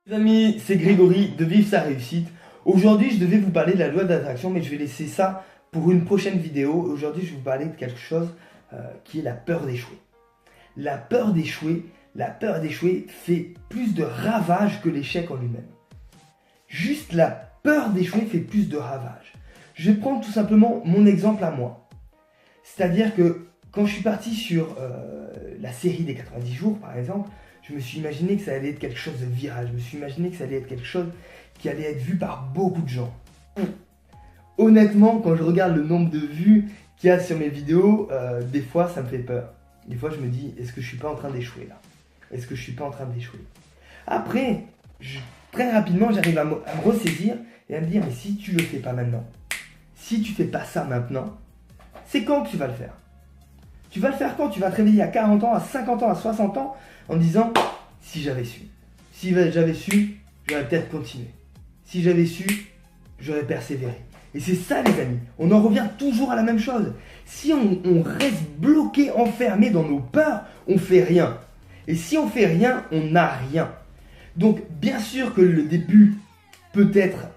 Les amis, c'est Grégory de Vivre sa réussite. Aujourd'hui, je devais vous parler de la loi d'attraction, mais je vais laisser ça pour une prochaine vidéo. Aujourd'hui, je vais vous parler de quelque chose qui est la peur d'échouer. La peur d'échouer fait plus de ravages que l'échec en lui-même. Juste la peur d'échouer fait plus de ravages. Je vais prendre tout simplement mon exemple à moi. C'est-à-dire que quand je suis parti sur la série des 90 jours, par exemple, je me suis imaginé que ça allait être quelque chose de viral. Je me suis imaginé que ça allait être quelque chose qui allait être vu par beaucoup de gens. Honnêtement, quand je regarde le nombre de vues qu'il y a sur mes vidéos, des fois ça me fait peur. Des fois je me dis, est-ce que je suis pas en train d'échouer là? Est-ce que je suis pas en train d'échouer? Après, très rapidement, j'arrive à me ressaisir et à me dire, mais si tu le fais pas maintenant, si tu fais pas ça maintenant, c'est quand que tu vas le faire? Tu vas le faire quand? Tu vas te réveiller à 40 ans, à 50 ans, à 60 ans en disant, si j'avais su. Si j'avais su, j'aurais peut-être continué. Si j'avais su, j'aurais persévéré. Et c'est ça les amis, on en revient toujours à la même chose. Si on reste bloqué, enfermé dans nos peurs, on fait rien. Et si on fait rien, on n'a rien. Donc bien sûr que le début peut être,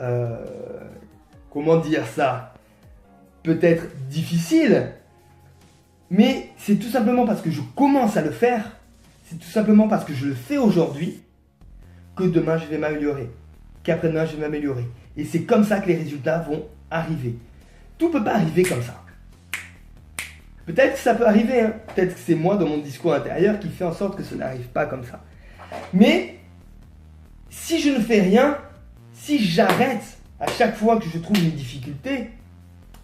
comment dire ça, peut être difficile, mais c'est tout simplement parce que je commence à le faire, c'est tout simplement parce que je le fais aujourd'hui, que demain je vais m'améliorer, qu'après-demain je vais m'améliorer. Et c'est comme ça que les résultats vont arriver. Tout ne peut pas arriver comme ça. Peut-être que ça peut arriver, hein. Peut-être que c'est moi dans mon discours intérieur qui fait en sorte que ça n'arrive pas comme ça. Mais si je ne fais rien, si j'arrête à chaque fois que je trouve une difficulté,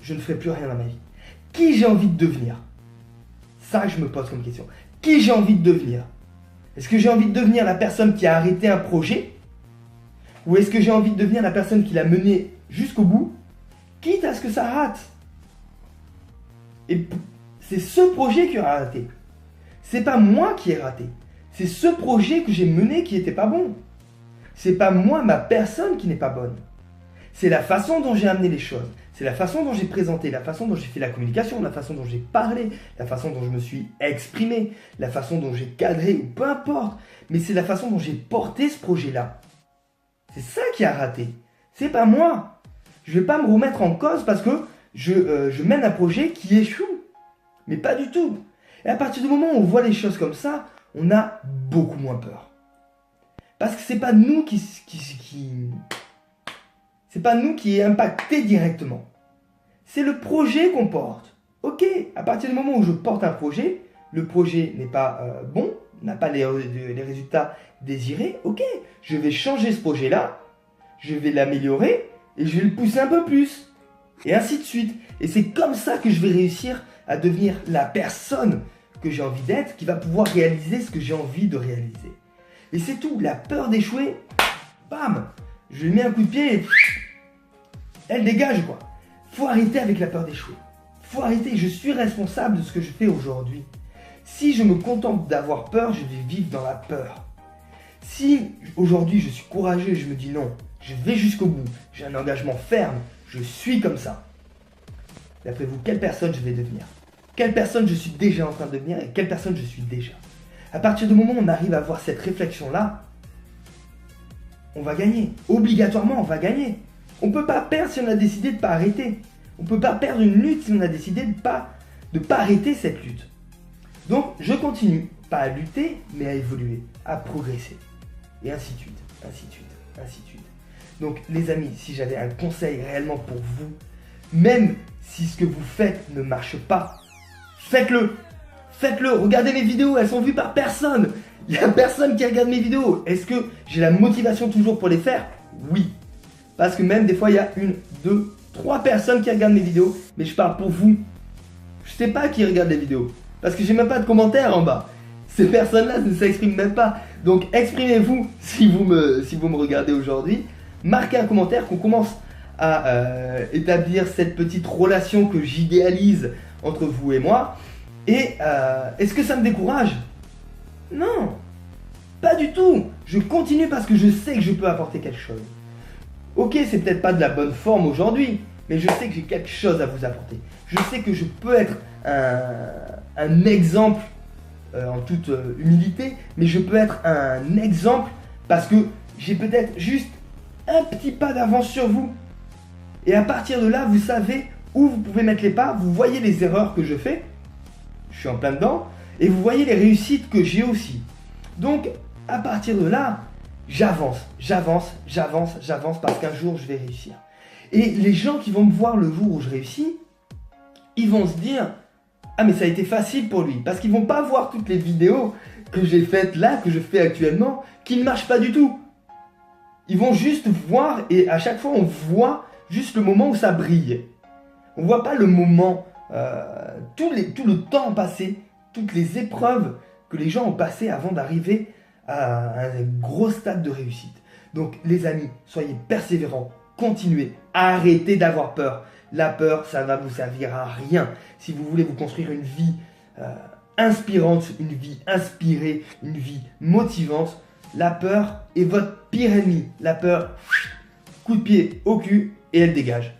je ne ferai plus rien dans ma vie. Qui j'ai envie de devenir? Ça, je me pose comme question. Qui j'ai envie de devenir? Est-ce que j'ai envie de devenir la personne qui a arrêté un projet? Ou est-ce que j'ai envie de devenir la personne qui l'a mené jusqu'au bout, quitte à ce que ça rate? Et c'est ce projet qui a raté. C'est pas moi qui ai raté. C'est ce projet que j'ai mené qui n'était pas bon. C'est pas moi, ma personne qui n'est pas bonne. C'est la façon dont j'ai amené les choses. C'est la façon dont j'ai présenté, la façon dont j'ai fait la communication, la façon dont j'ai parlé, la façon dont je me suis exprimé, la façon dont j'ai cadré, ou peu importe. Mais c'est la façon dont j'ai porté ce projet-là. C'est ça qui a raté. C'est pas moi. Je vais pas me remettre en cause parce que je mène un projet qui échoue. Mais pas du tout. Et à partir du moment où on voit les choses comme ça, on a beaucoup moins peur. Parce que c'est pas nous c'est pas nous qui est impacté directement. C'est le projet qu'on porte. Ok, à partir du moment où je porte un projet, le projet n'est pas bon, n'a pas les résultats désirés, ok, je vais changer ce projet-là, je vais l'améliorer et je vais le pousser un peu plus. Et ainsi de suite. Et c'est comme ça que je vais réussir à devenir la personne que j'ai envie d'être, qui va pouvoir réaliser ce que j'ai envie de réaliser. Et c'est tout, la peur d'échouer, bam, je lui mets un coup de pied et elle dégage quoi. Faut arrêter avec la peur d'échouer. Faut arrêter, je suis responsable de ce que je fais aujourd'hui. Si je me contente d'avoir peur, je vais vivre dans la peur. Si aujourd'hui je suis courageux et je me dis non, je vais jusqu'au bout, j'ai un engagement ferme, je suis comme ça. D'après vous, quelle personne je vais devenir? Quelle personne je suis déjà en train de devenir et quelle personne je suis déjà? À partir du moment où on arrive à avoir cette réflexion-là, on va gagner. Obligatoirement, on va gagner. On ne peut pas perdre si on a décidé de ne pas arrêter. On ne peut pas perdre une lutte si on a décidé de ne pas arrêter cette lutte. Donc, je continue, pas à lutter, mais à évoluer, à progresser. Et ainsi de suite, ainsi de suite, ainsi de suite. Donc, les amis, si j'avais un conseil réellement pour vous, même si ce que vous faites ne marche pas, faites-le. Faites-le. Regardez mes vidéos, elles sont vues par personne. Il n'y a personne qui regarde mes vidéos. Est-ce que j'ai la motivation toujours pour les faire? Oui. Parce que même des fois, il y a 1, 2, 3 personnes qui regardent mes vidéos. Mais je parle pour vous. Je ne sais pas qui regarde les vidéos. Parce que j'ai même pas de commentaires en bas. Ces personnes-là ne s'expriment même pas. Donc exprimez-vous si vous me regardez aujourd'hui. Marquez un commentaire, qu'on commence à établir cette petite relation que j'idéalise entre vous et moi. Et est-ce que ça me décourage? Non, pas du tout. Je continue parce que je sais que je peux apporter quelque chose. Ok, c'est peut-être pas de la bonne forme aujourd'hui, mais je sais que j'ai quelque chose à vous apporter. Je sais que je peux être un exemple en toute humilité, mais je peux être un exemple parce que j'ai peut-être juste un petit pas d'avance sur vous. Et à partir de là, vous savez où vous pouvez mettre les pas, vous voyez les erreurs que je fais, je suis en plein dedans, et vous voyez les réussites que j'ai aussi. Donc, à partir de là, j'avance parce qu'un jour, je vais réussir. Et les gens qui vont me voir le jour où je réussis, ils vont se dire « Ah, mais ça a été facile pour lui », parce qu'ils vont pas voir toutes les vidéos que j'ai faites là, que je fais actuellement, qui ne marchent pas du tout. Ils vont juste voir, et à chaque fois, on voit juste le moment où ça brille. On voit pas le moment, tout le temps passé, toutes les épreuves que les gens ont passées avant d'arriver à un gros stade de réussite. Donc les amis, soyez persévérants, continuez, arrêtez d'avoir peur. La peur, ça va vous servir à rien. Si vous voulez vous construire une vie inspirante, une vie inspirée, une vie motivante, la peur est votre pire ennemi. La peur, coup de pied au cul et elle dégage.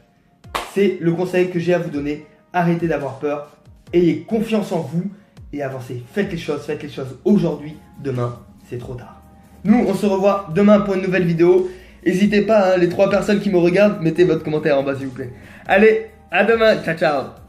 C'est le conseil que j'ai à vous donner. Arrêtez d'avoir peur, ayez confiance en vous et avancez. Faites les choses aujourd'hui, demain, c'est trop tard. Nous, on se revoit demain pour une nouvelle vidéo. N'hésitez pas, hein, les 3 personnes qui me regardent, mettez votre commentaire en bas s'il vous plaît. Allez, à demain, ciao ciao.